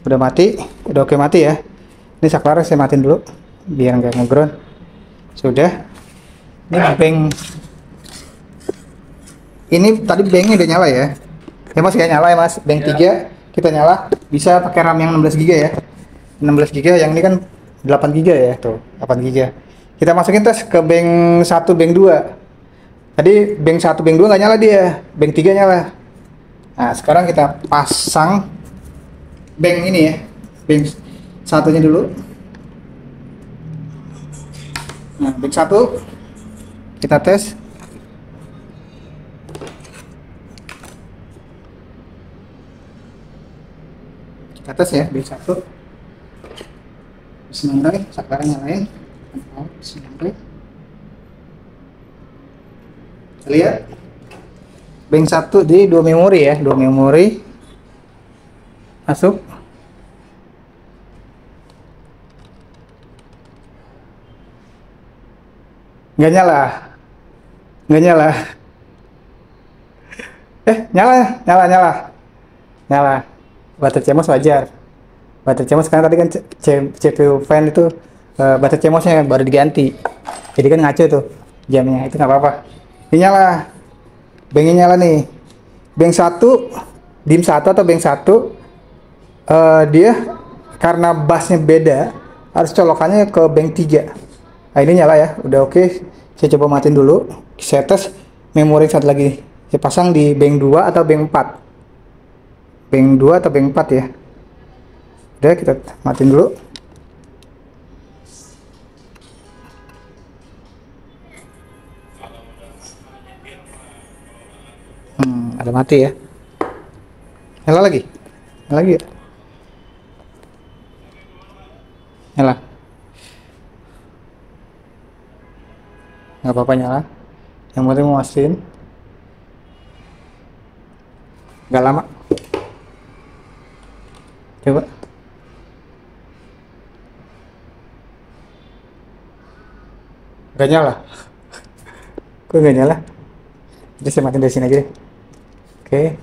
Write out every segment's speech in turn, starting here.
Udah mati, udah oke mati ya. Ini saklar saya matiin dulu biar nggak ngeground. Sudah. Ini bank. Ini tadi banknya udah nyala ya. Ya mas ya nyala ya mas. Bank 3 kita nyala. Bisa pakai RAM yang 16 GB ya. 16 GB yang ini kan 8 GB ya tuh. 8 GB. Kita masukin tes ke bank 1, bank 2. Tadi bank 1, bank 2 nggak nyala dia. Bank 3 nyala. Nah sekarang kita pasang bank ini ya. Bank satunya dulu. Nah bank 1 kita tes. Kita tes ya bank 1. Bismillah, saklarnya nyalain. Bismillah. Lihat bank 1 di 2 memori ya, 2 memori masuk. Nggak nyala, nggak nyala. Nyala. Baterai CMOS wajar. Baterai CMOS karena tadi kan CPU fan itu baterai CMOS-nya baru diganti, jadi kan ngaco tuh jamnya. Itu nggak apa-apa. Ini nyala, banknya nyala nih. Bank 1, DIM 1 atau bank 1 dia karena busnya beda harus colokannya ke bank 3. Nah ini nyala ya, udah oke. Saya coba matiin dulu. Saya tes memori satu lagi. Saya pasang di bank 2 atau bank 4. Bank 2 atau bank 4 ya. Udah kita matiin dulu. Ada mati ya. Nyala lagi. Nyala lagi ya. Nyala. Nggak apa-apa nyala. Yang penting mau mastiin. Nggak lama. Coba. Nggak nyala. Kok nggak nyala? Jadi saya matiin dari sini aja deh. Oke.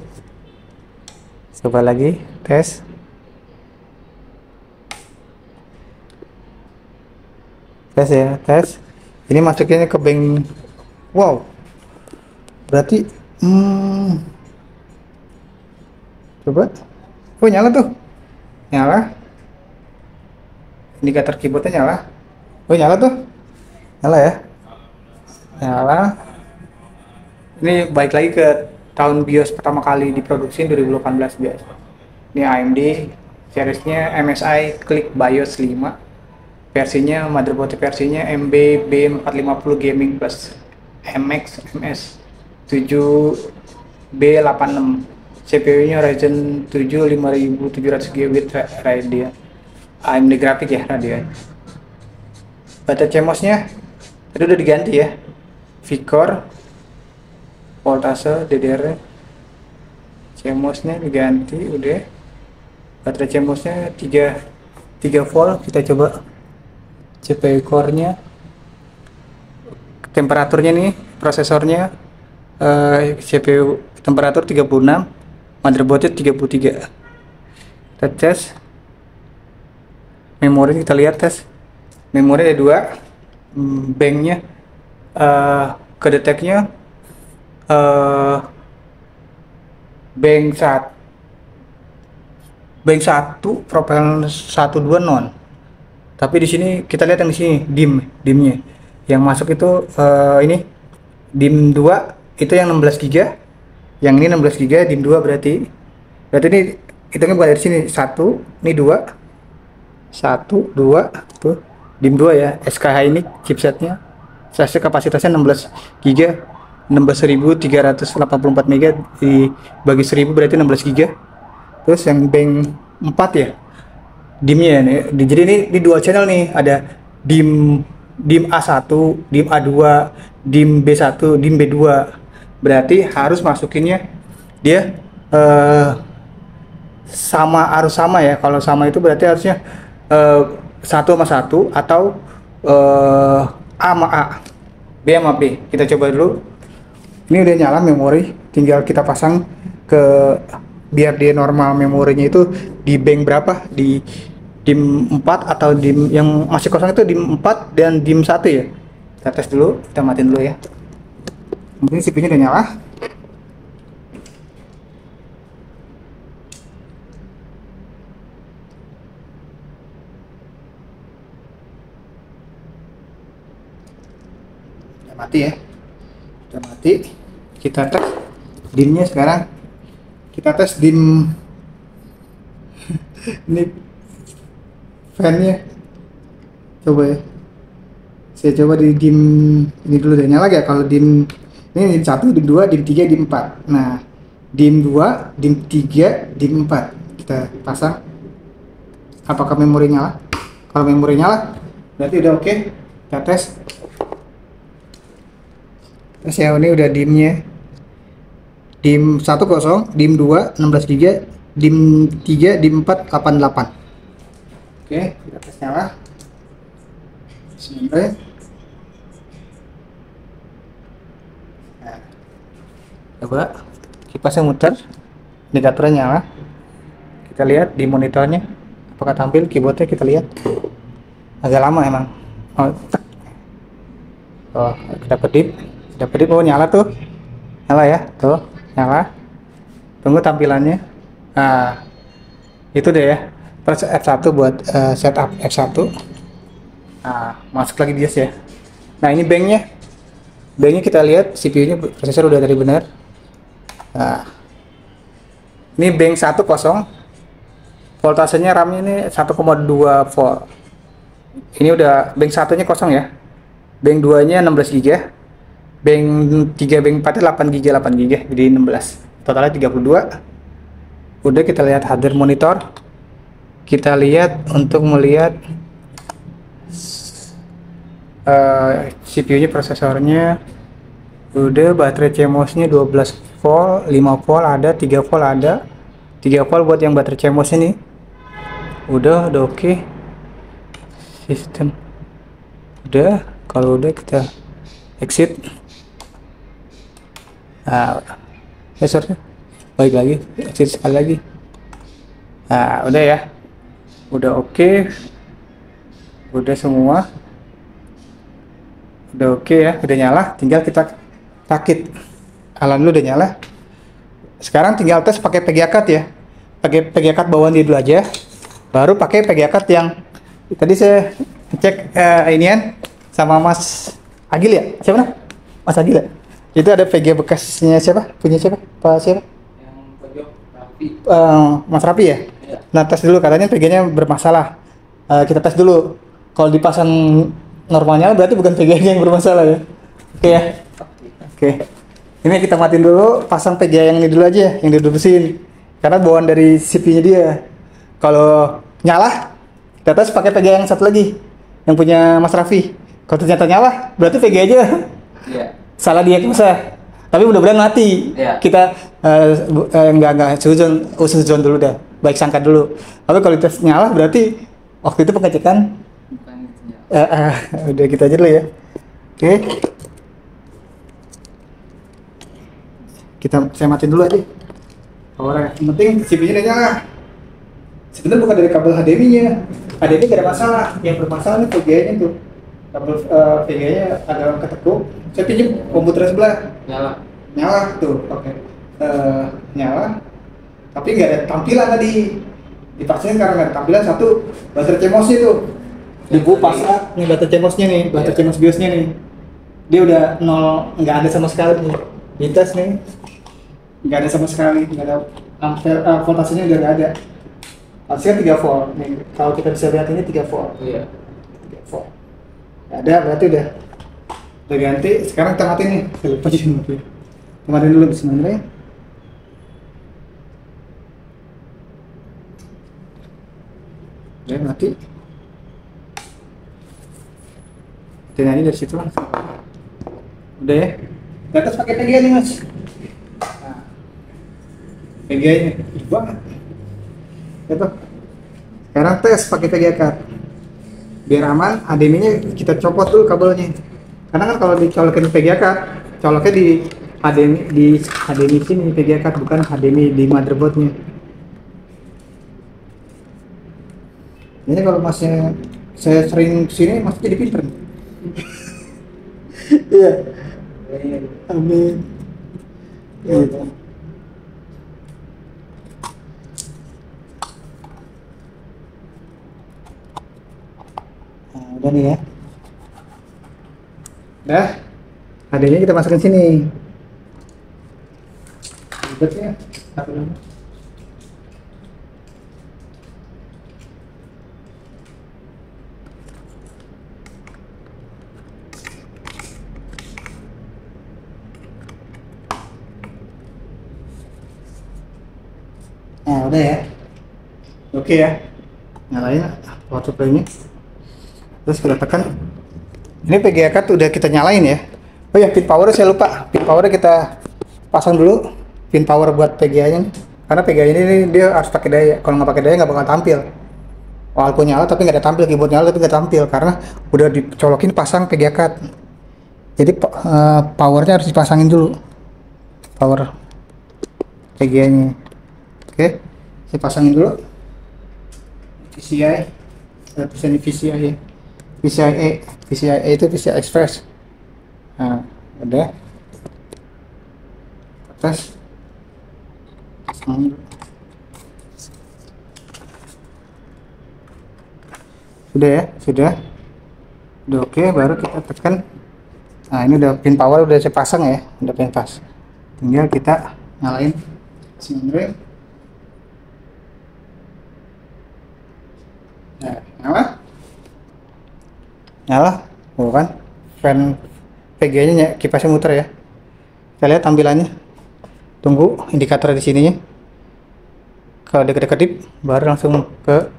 Coba lagi tes. Tes ya, tes. Ini masukinnya ke bank. Wow. Berarti coba. Oh, nyala tuh. Nyala. Indikator keyboardnya nyala. Oh, nyala tuh. Nyala ya. Nyala. Ini balik lagi ke tahun BIOS pertama kali diproduksi 2018 BIOS. Ini AMD seriesnya MSI Click BIOS 5. Versinya motherboard versinya MB B450 Gaming Plus MX MS 7B86. CPU-nya Ryzen 7 5700 GB with Radeon AMD grafik ya, Radeon. Baterai CMOS-nya itu udah diganti ya. V-Core voltase DDR CMOS-nya diganti udah. Baterai CMOS-nya 3 volt. Kita coba CPU core-nya, temperaturnya nih, prosesornya CPU temperatur 36, motherboardnya 33. Kita tes memori, kita lihat tes memori ada 2. Banknya kedeteknya bank 1 profile 12 non. Tapi di sini kita lihat yang di sini DIM-nya. Yang masuk itu ini DIM 2 itu yang 16 GB. Yang ini 16 GB DIM 2 berarti ini hitungnya bukan dari sini. 1, ini 2. 1 2 tuh DIM 2 ya. SKH ini chipsetnya. Size kapasitasnya 16 GB. 16.384 MB dibagi 1000 berarti 16 GB. Terus yang bank 4 ya. DIM-nya nih, jadi ini 2 channel nih, ada DIM A1, DIM A2, DIM B1, DIM B2. Berarti harus masukinnya dia harus sama ya. Kalau sama itu berarti harusnya 1 sama 1 atau A sama A, B sama B. Kita coba dulu. Ini udah nyala memori, tinggal kita pasang ke biar dia normal memorinya itu di bank berapa, di DIM 4 atau DIM yang masih kosong itu DIM 4 dan DIM 1 ya. Kita tes dulu, kita matiin dulu ya. Mungkin CPU-nya udah nyala. Udah mati ya. Udah mati. Kita tes DIM-nya sekarang. Kita tes DIM ini fan-nya. Coba ya. Saya coba di DIM ini dulu deh. Nyala ya kalau DIM ini DIM 1, DIM 2, DIM 3, DIM 4. Nah, DIM 2, DIM 3, DIM 4. Kita pasang. Apakah memori nyala? Kalau memori nyala, berarti udah oke. Kita tes. Tes ya, ini udah DIM-nya. DIM 1 kosong, DIM 2 16 GB, DIM 3, DIM 4 88. Oke, kita tes nyala. Bismillah. Nah, coba kipasnya muter, indikatornya nyala. Kita lihat di monitornya apakah tampil keyboardnya, kita lihat. Agak lama emang. Oh, kita kedip, oh nyala tuh. Nyala ya, tuh, nyala. Tunggu tampilannya. Nah, itu deh ya. Terus F1 buat setup F1. Nah, masuk lagi BIOS ya. Nah, ini banknya. Banknya kita lihat CPU-nya prosesor udah dari benar. Nah, ini bank 1 kosong. Voltasenya RAM ini 1,2 volt. Ini udah bank 1-nya kosong ya. Bank 2-nya 16 GB. Bank 3, bank 4 8 GB, 8 GB, jadi 16. Totalnya 32. Udah, kita lihat hardware monitor. Kita lihat untuk melihat CPU-nya, prosesornya. Udah, baterai CMOS-nya 12 volt, 5 volt ada, 3 volt ada. 3 volt buat yang baterai CMOS ini. Udah oke. Sistem. Udah, kalau udah kita exit. Nah, sorry, balik lagi, exit sekali lagi. Nah, udah ya, udah oke, udah semua, udah oke ya, udah nyala. Tinggal kita rakit. Alhamdulillah udah nyala. Sekarang tinggal tes pakai PGA card ya, pakai PGA card bawaan dia dulu aja, baru pakai PGA card yang tadi saya cek inian sama Mas Agil ya, siapa nah? Mas Agil ya? Itu ada VG bekasnya siapa? Punya siapa? Pak siapa? Yang pojok Rapi. Mas Rapi ya? Ya. Nah, tes dulu, katanya VG-nya bermasalah. Kita tes dulu. Kalau dipasang normalnya berarti bukan VG-nya yang bermasalah ya. Oke ya? Oke. Ini kita matiin dulu, pasang VG yang ini dulu aja, yang didudusin. Karena bawaan dari CPU-nya dia. Kalau nyala, kita tes pakai VG yang satu lagi, yang punya Mas Raffi. Kalau ternyata nyala, berarti VG aja. Iya. Salah diagnosa, tapi mudah-mudahan mati. Iya. Kita nggak suzon dulu dah, baik sangka dulu. Tapi kalau tes nyala berarti waktu itu pengecekan. Bukan itu ya. Udah kita aja dulu ya. Oke, saya matiin dulu aja. Orang yang penting CPU-nya udah nyala. Sebenarnya bukan dari kabel HDMI-nya. HDMI nggak ada masalah, yang bermasalah nih VGA-nya tuh. Kabel VGA-nya agak ketekuk. Saya pinjam komputer sebelah. Nyala tuh, oke. Nyala. Tapi nggak ada tampilan tadi. Dipaksain karena nggak ada tampilan. Satu, baterai CMOS-nya tuh. Dibu pasang nih baterai CMOS-nya nih, baterai CMOS BIOS-nya nih. Dia udah nol, nggak ada sama sekali nih. Dites nih, nggak ada sama sekali, nggak ada ampere, voltasenya udah nggak ada. Hasilnya 3 volt nih. Kalau kita bisa lihat ini 3 volt. Iya. 3 volt. Nggak ada, berarti udah ganti. Sekarang kita matiin nih. Saya lupa sih matiin. Kita matiin dulu bismillah. Udah mati. Matiin aja dari situ langsung. Udah ya. Di atas pakai PGA nih mas. Nah, PGA nya gede banget. Gitu. Sekarang tes pakai PGA card. Biar aman, HDMI-nya kita copot dulu kabelnya. Karena kan kalau dicolokin VGA card, coloknya di HDMI di HDMI sini VGA card, bukan HDMI di motherboardnya. Ini kalau masnya saya sering sini masih jadi pinter. Iya. Amin. Gitu. Nah, udah nih ya. Udah. HDMI kita masukin sini. Ribet ya. Satu dulu. Nah, udah ya. Oke ya. Nyalain power supply-nya. Terus kita tekan. Ini VGA card udah kita nyalain ya. Oh ya, pin power saya lupa. Pin power kita pasang dulu. Pin power buat VGA-nya nih. Karena VGA ini dia harus pakai daya. Kalau nggak pakai daya nggak bakal tampil. Walaupun nyala tapi nggak ada tampil, keyboard nyala tapi nggak tampil karena udah dicolokin pasang VGA card. Jadi powernya harus dipasangin dulu. Power VGA-nya. Oke, saya pasangin dulu. VCI, ini VCI ya. VCI itu VCI Express. Nah, udah. Atas. Pasangin dulu. Sudah ya, sudah. Udah oke, baru kita tekan. Nah, ini udah pin power udah saya pasang ya, udah pin pas. Tinggal kita nyalain mesin. Nah, nyala, oh kan, fan VGA-nya kipasnya muter ya. Kita lihat tampilannya. Tunggu indikator di sininya. Kalau deket-kedip, baru langsung ke.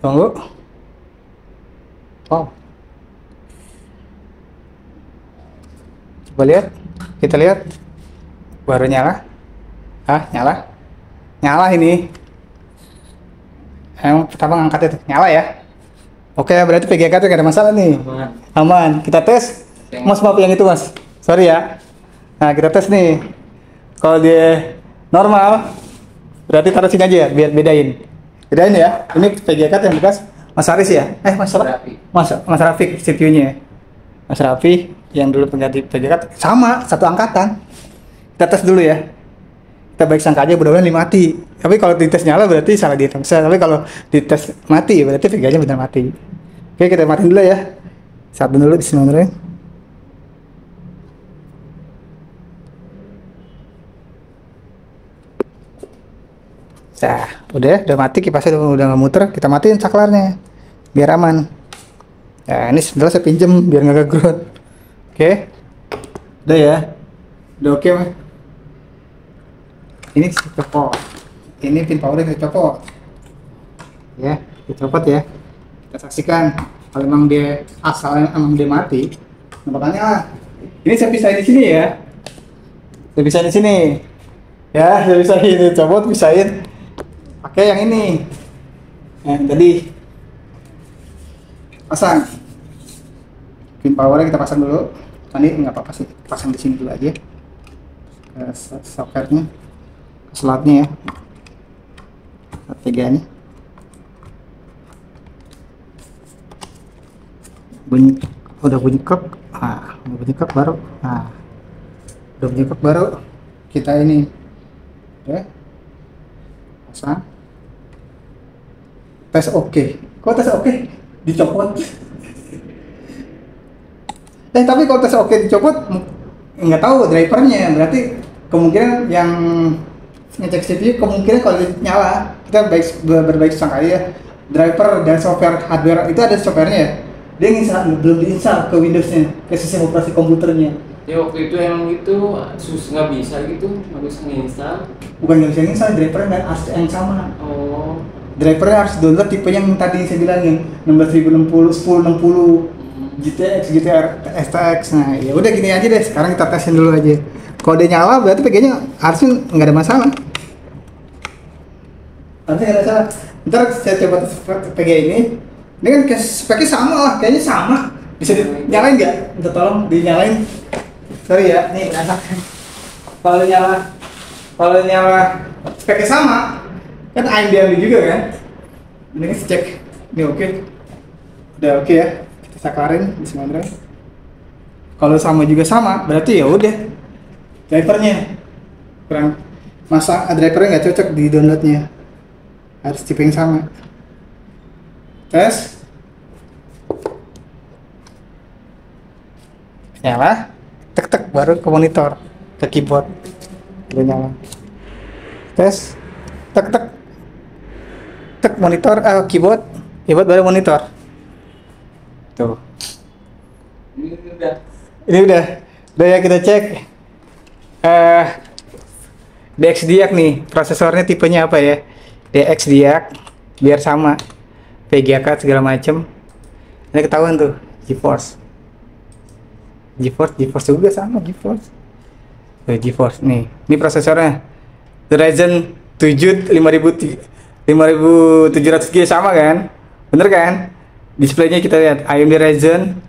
Tunggu. Wow. Coba lihat, kita lihat. Baru nyala. Nyala. Nyala ini. Yang pertama ngangkat itu nyala ya. Oke, berarti VGA card gak ada masalah nih. Aman. Kita tes. Mas, maaf yang itu mas. Sorry ya. Nah, kita tes nih. Kalau dia normal, berarti taruh sini aja ya, biar bedain. Bedain ya. Ini VGA card yang bekas Mas Aris ya. Mas Rafiq CPU-nya. Mas Rafi yang dulu pengganti VGA card sama satu angkatan. Kita tes dulu ya. Kita baik sangka aja, mudah-mudahan ini mati. Tapi kalau dites nyala berarti salah dihitung. Tapi kalau dites mati berarti VGA-nya benar mati. Oke, kita matiin dulu ya. Satu dulu bismillahirrahmanirrahim. Nah, udah mati kipasnya udah nggak muter. Kita matiin saklarnya biar aman. Nah, ini sebenarnya saya pinjem biar nggak kegerut. Oke, udah ya. Udah oke mas. Ini dicopot. Ini pin power kita copot. Ya, dicopot ya. Kita saksikan kalau emang dia emang dia mati, makanya ini saya pisahin di sini ya. Saya pisahin di sini. Ya, saya pisahin, copot pisahin. Pakai yang ini. Yang tadi pasang. Pin powernya kita pasang dulu. Tadi nggak apa-apa sih, pasang di sini dulu aja. Soketnya. Slotnya ya, tiganya bunyi, udah bunyi kek, udah bunyi kek baru, udah bunyi kek baru kita ini, ya pasang, tes oke. Kok tes oke dicopot? Tapi kalau tes oke dicopot nggak tahu drivernya, berarti kemungkinan yang ngecek CPU kemungkinan kalau nyala kita berbaik sangka ya, driver dan software hardware itu ada softwarenya ya, dia belum diinstal ke Windowsnya, ke sistem operasi komputernya. Ya waktu itu emang gitu nggak bisa gitu, nggak bisa nginstal. Bukan nggak bisa nginstal, drivernya dan harus yang sama. Oh. Drivernya harus download tipe yang tadi saya bilang yang 16060 GTX, GTR, STX. Nah ya udah gini aja deh, sekarang kita tesin dulu aja. Kalau dia nyala berarti VGA-nya harusnya nggak ada masalah. Harusnya nggak ada masalah. Ntar saya coba tes VGA ini. Ini kan speknya sama lah, kayaknya sama. Bisa dinyalain nggak? Minta tolong dinyalain. sorry ya, nih berantakan. Kalau nyala speknya sama, kan AMD juga kan. Ini kan cek, ini oke, udah oke ya, kita sakarin Bismillah. Kalau sama juga sama, berarti ya udah drivernya kurang, masa drivernya nggak cocok di downloadnya, harus tipe yang sama. Tes, nyala, tek baru ke monitor, ke keyboard, udah nyala. Tes, tek monitor, keyboard baru monitor. Tuh. Ini udah ya, kita cek. DX Diak nih, prosesornya tipenya apa ya? DX Diak, biar sama. VGA card segala macem. Ini ketahuan tuh, GeForce juga sama GeForce. GeForce nih, ini prosesornya Ryzen 7 5700G sama kan? Bener kan? Displaynya kita lihat AMD Ryzen.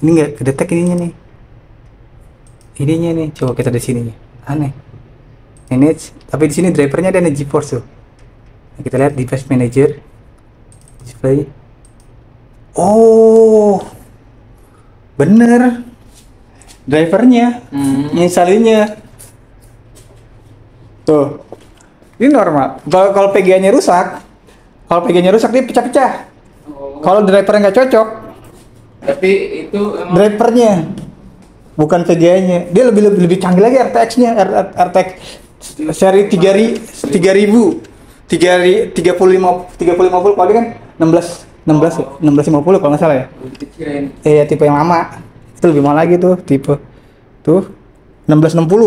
Ini nggak kedetek ininya nih, coba kita di sini nih, aneh. Manage, tapi di sini drivernya ada GeForce tuh. Nah, kita lihat device manager, display. Oh, bener, drivernya, nginstalinnya. Tuh, ini normal. Kalau PGA-nya rusak, dia pecah-pecah. Kalau drivernya nggak cocok, Tapi itu emang drivernya, bukan VGA-nya. Dia lebih canggih lagi RTX-nya, RTX seri 3050 kalau dia kan 1650 kalau nggak salah ya. dikirain Iya, tipe yang lama. Itu lebih mahal lagi tuh, tipe tuh 1660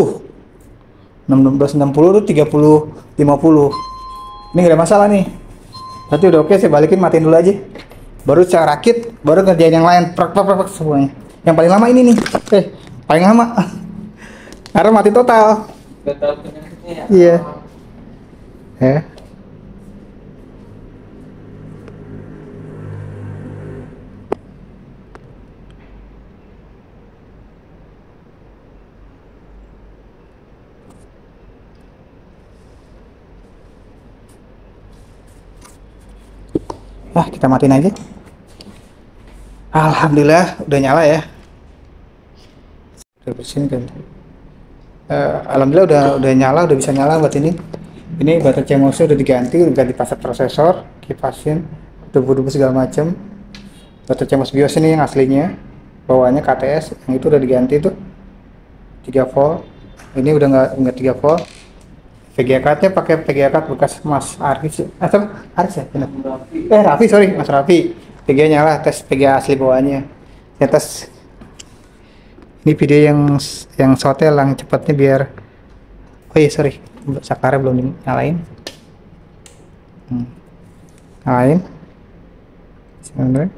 tuh 3050. Ini nggak ada masalah nih. Berarti udah oke, saya balikin, matiin dulu aja. Baru saya rakit, baru kerjain yang lain, prak semuanya. Yang paling lama ini nih, paling lama. Karena mati total. nggak tahu penyakitnya ya. Iya. Kita matiin aja. Alhamdulillah udah nyala ya. Udah bersin kan. Alhamdulillah udah nyala, udah bisa nyala buat ini. Ini baterai CMOS udah diganti pasar prosesor, kipasin, debu-debu segala macam. Baterai CMOS BIOS ini yang aslinya, bawaannya KTS, yang itu udah diganti tuh 3 volt. Ini udah nggak 3 volt. VGA card-nya pakai VGA card bekas Mas Aris atau Aris ya? Benar. Raffi, sorry, Mas Raffi. VGA nyala, tes VGA asli bawaannya. Ya tes. Ini video yang sotel yang cepatnya biar. Oh iya, sorry, sakarnya belum nyalain. Nyalain. Sebenarnya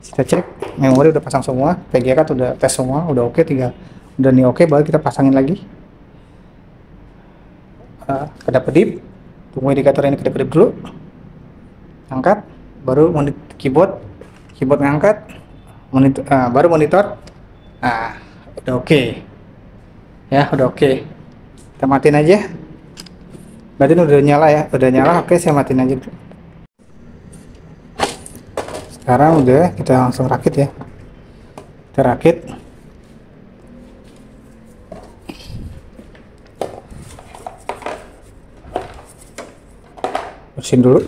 kita cek memori udah pasang semua, VGA card udah tes semua, udah oke, udah nih oke, baru kita pasangin lagi. Kedap-kedip, tunggu indikator ini kedap-kedip dulu, angkat, baru keyboard ngangkat, baru monitor. Udah oke. Ya, udah oke. Kita matiin aja. Berarti udah nyala ya, oke, saya matiin aja. Sekarang udah, kita langsung rakit ya. Kita rakit. Bersihin dulu.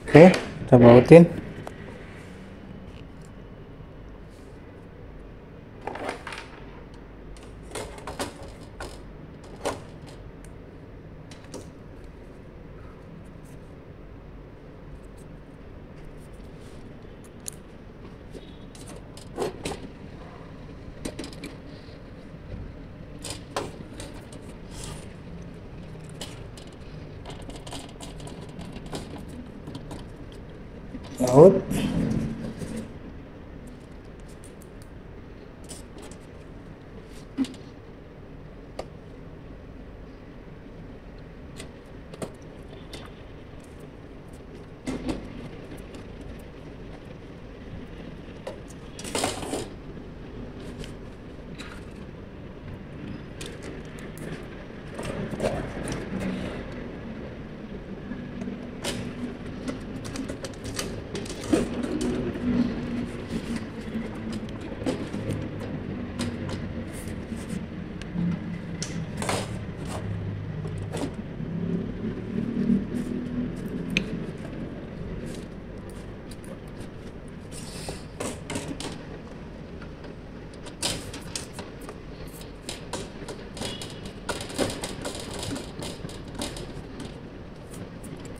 Oke, kita bautin. Baut.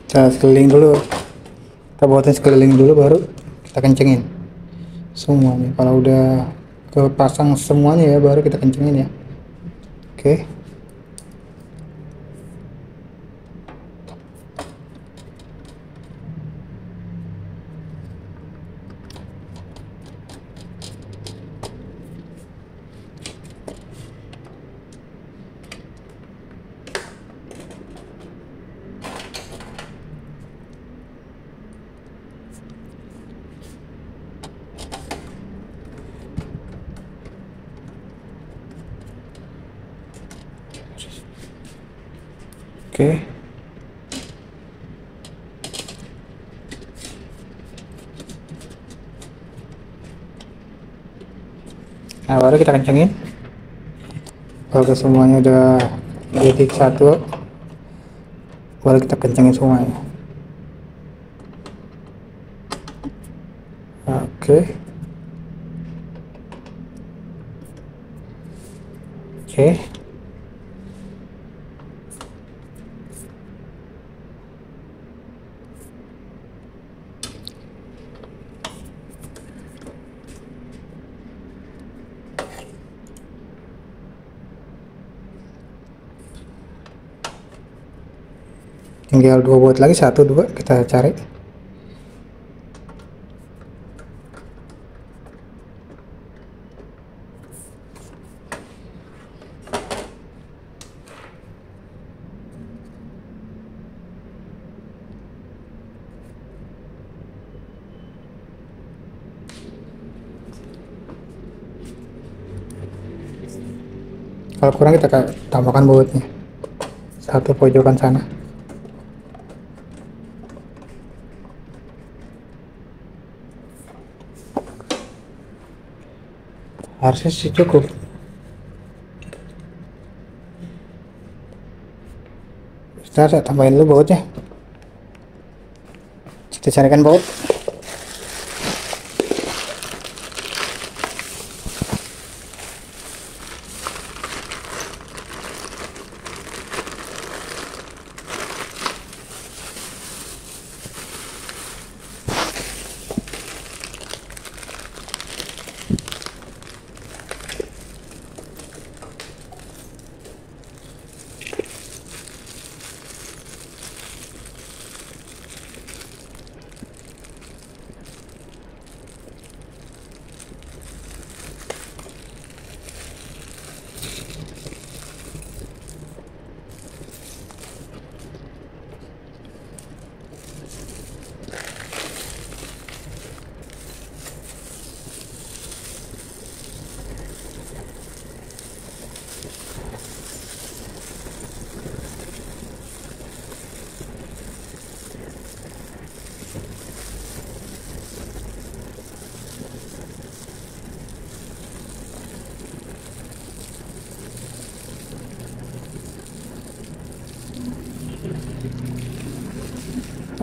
Kita sekeliling dulu, kita buatin sekeliling dulu baru kita kencengin semuanya. Kalau udah kepasang semuanya ya baru kita kencengin ya. Oke. Oke. Nah, baru kita kencengin. Kalau semuanya udah jadi satu, baru kita kencengin semuanya. Oke. Oke. Tinggal 2 baut lagi, 1 2 kita cari. Kalau kurang kita tambahkan bautnya, satu pojokan sana. Harusnya sih cukup. Saya tambahin dulu bautnya. Kita carikan baut.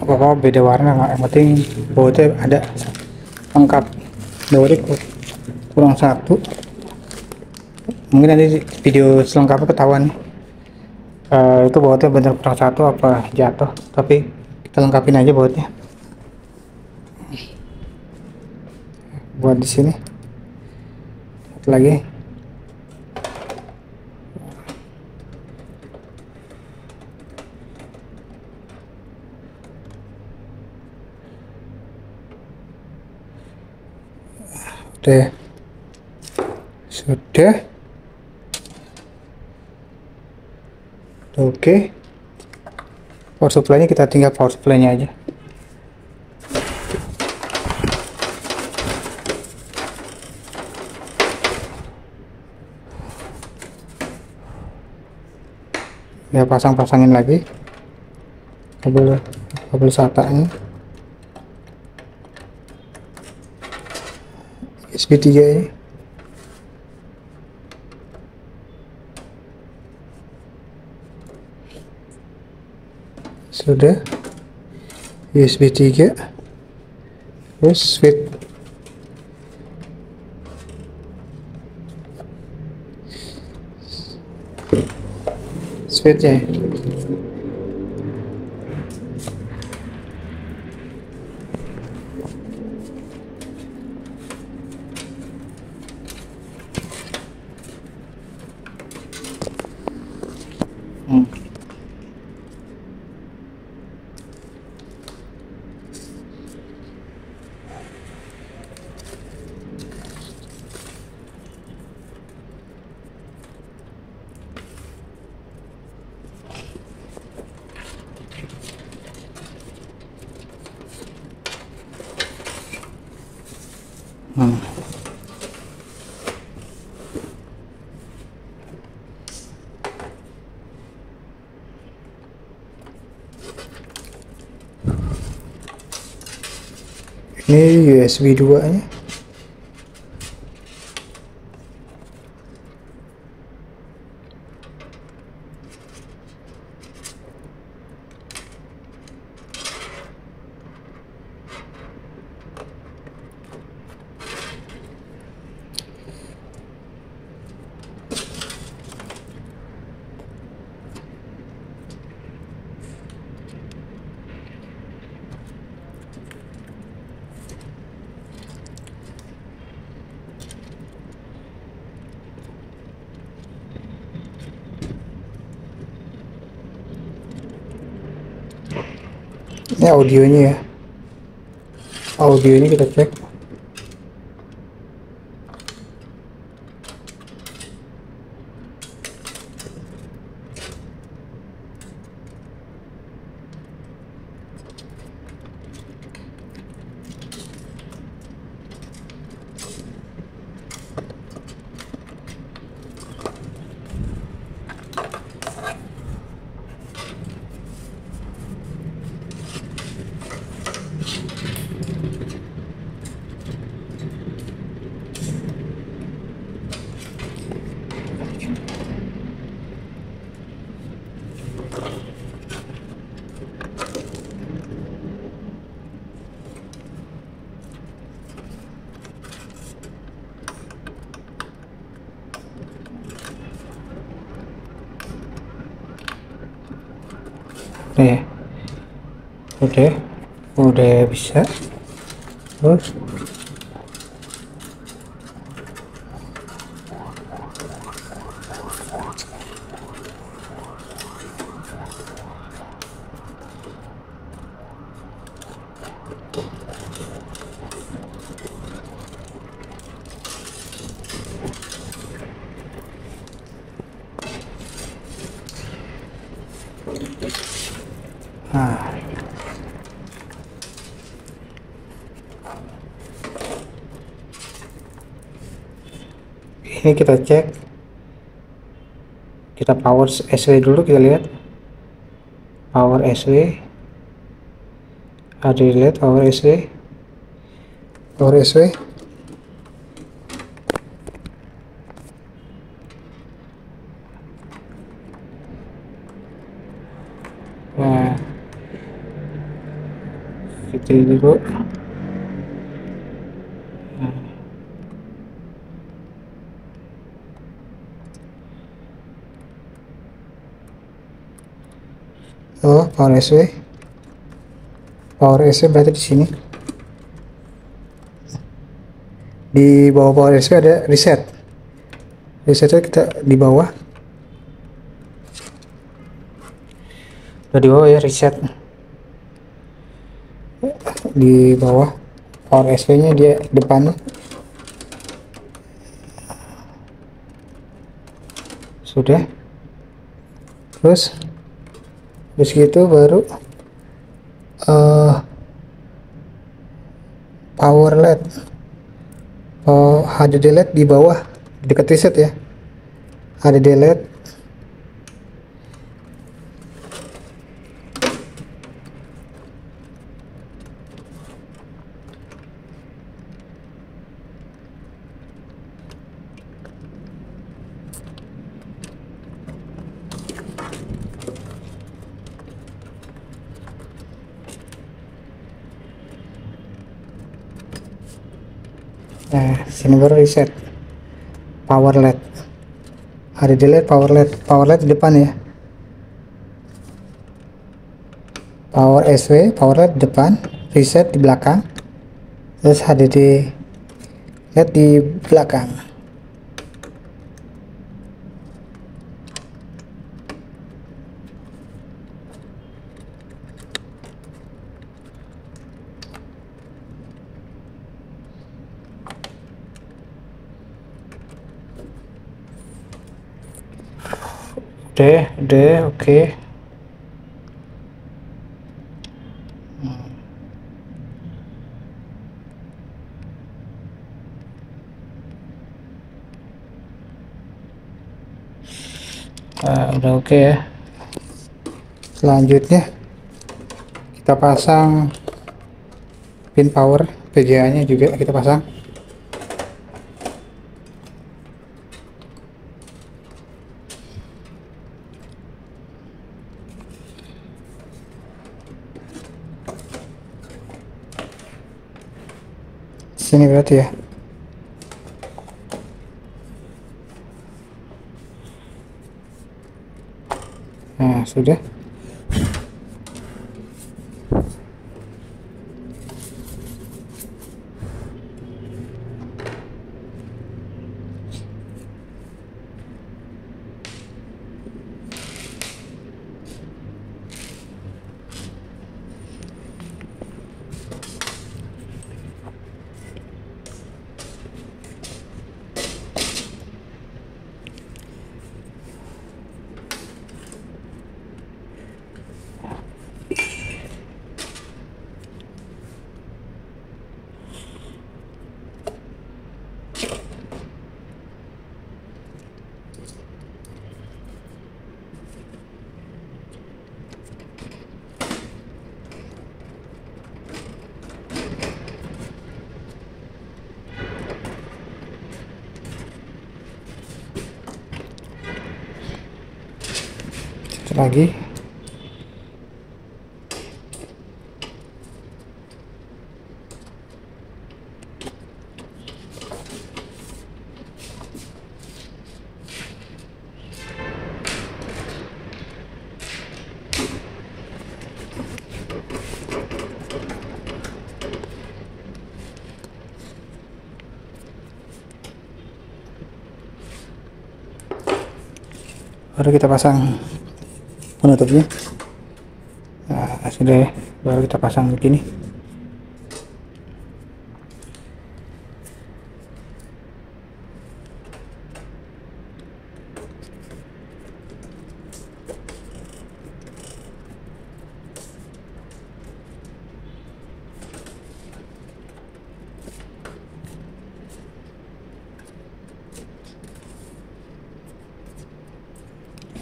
apa beda warna nggak, yang penting bautnya ada lengkap. Bautnya kurang satu, mungkin nanti video selengkapnya ketahuan itu bautnya bener kurang satu apa jatuh, tapi kita lengkapin aja bautnya buat di sini. Satu lagi. Sudah. Oke. Power supply-nya kita tinggal power supply-nya aja. Ya, pasangin lagi kabel SATA-nya. USB 3 ini. Sudah. USB 3. Terus switch-nya. Ini USB 2 nya. Ini audionya ya. Audio ini kita cek. Nih, udah bisa. Terus nah, ini kita cek, kita power SW dulu, kita lihat power SW, ada lihat power SW. Nah, seperti ini Bu. Oh, power SW berarti di sini. Di bawah power SW ada reset. Resetnya kita di bawah. Udah di bawah ya reset. Di bawah power SW nya dia depan. Sudah. Terus gitu baru power LED, HDD LED di bawah dekat reset ya, HDD LED. Nah, sini baru reset power LED, HDD LED, power LED di depan ya, power SW, power LED di depan, reset di belakang, terus HDD LED di belakang. Udah, oke. Udah oke ya. Selanjutnya kita pasang pin power, VGA nya juga kita pasang. Sini berarti ya. Nah, sudah. Lagi baru kita pasang penutupnya. Nah, sudah ya, baru kita pasang begini.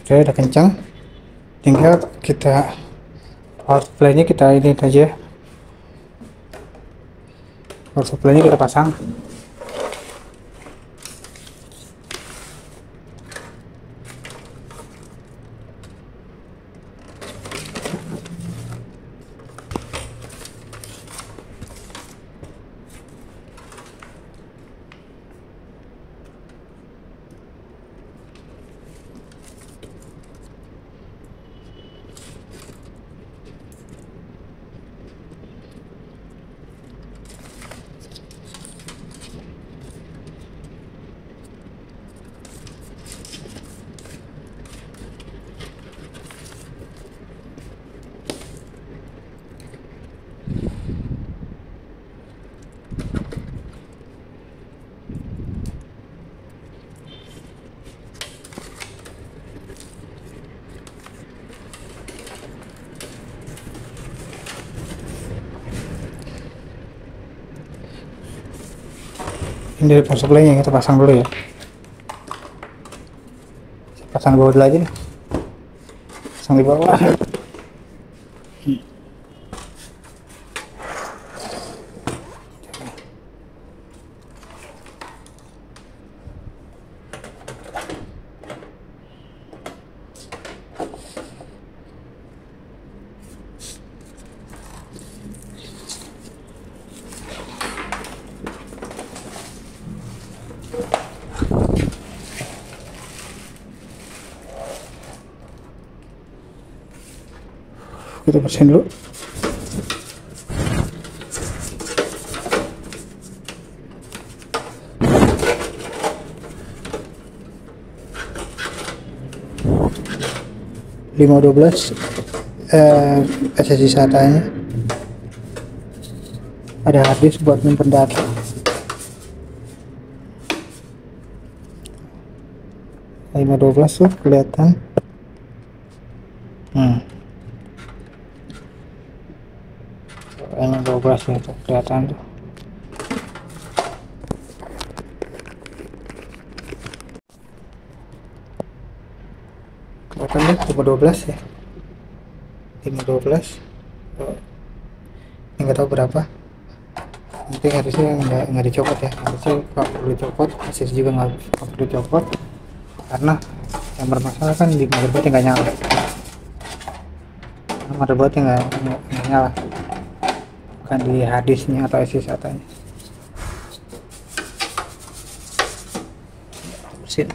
Oke, udah kencang, tinggal kita power supply-nya kita ini aja, power supply-nya kita pasang. Ini dari power supply-nya kita pasang dulu ya. Pasang di bawah dulu aja nih. Pasang di bawah. Kita bersihin dulu. SSD SATA-nya ada harddisk buat nyimpen data. .512 tuh kelihatan. .512 ya tuh kelihatan tuh. Kelihatan deh 512 ya. 512. Ini nggak tahu berapa. Nanti harusnya nggak dicopot ya. Harusnya nggak perlu dicopot. SSD juga nggak perlu dicopot. Karena yang bermasalah kan di motherboardnya nggak nyala. Motherboardnya nggak nyala, bukan di harddisknya atau SSD SATA-nya. Bersihin.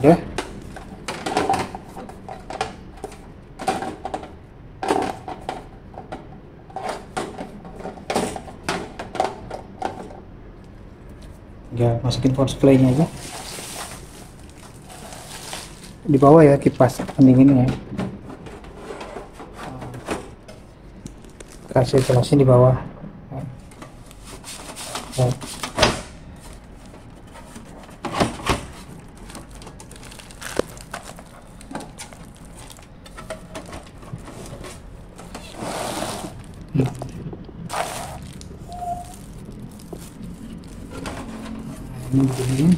Sudah. Ya, masukin power supply-nya aja. Di bawah ya kipas pendinginnya. Kasih jelasin di bawah. Ya. Ini begini.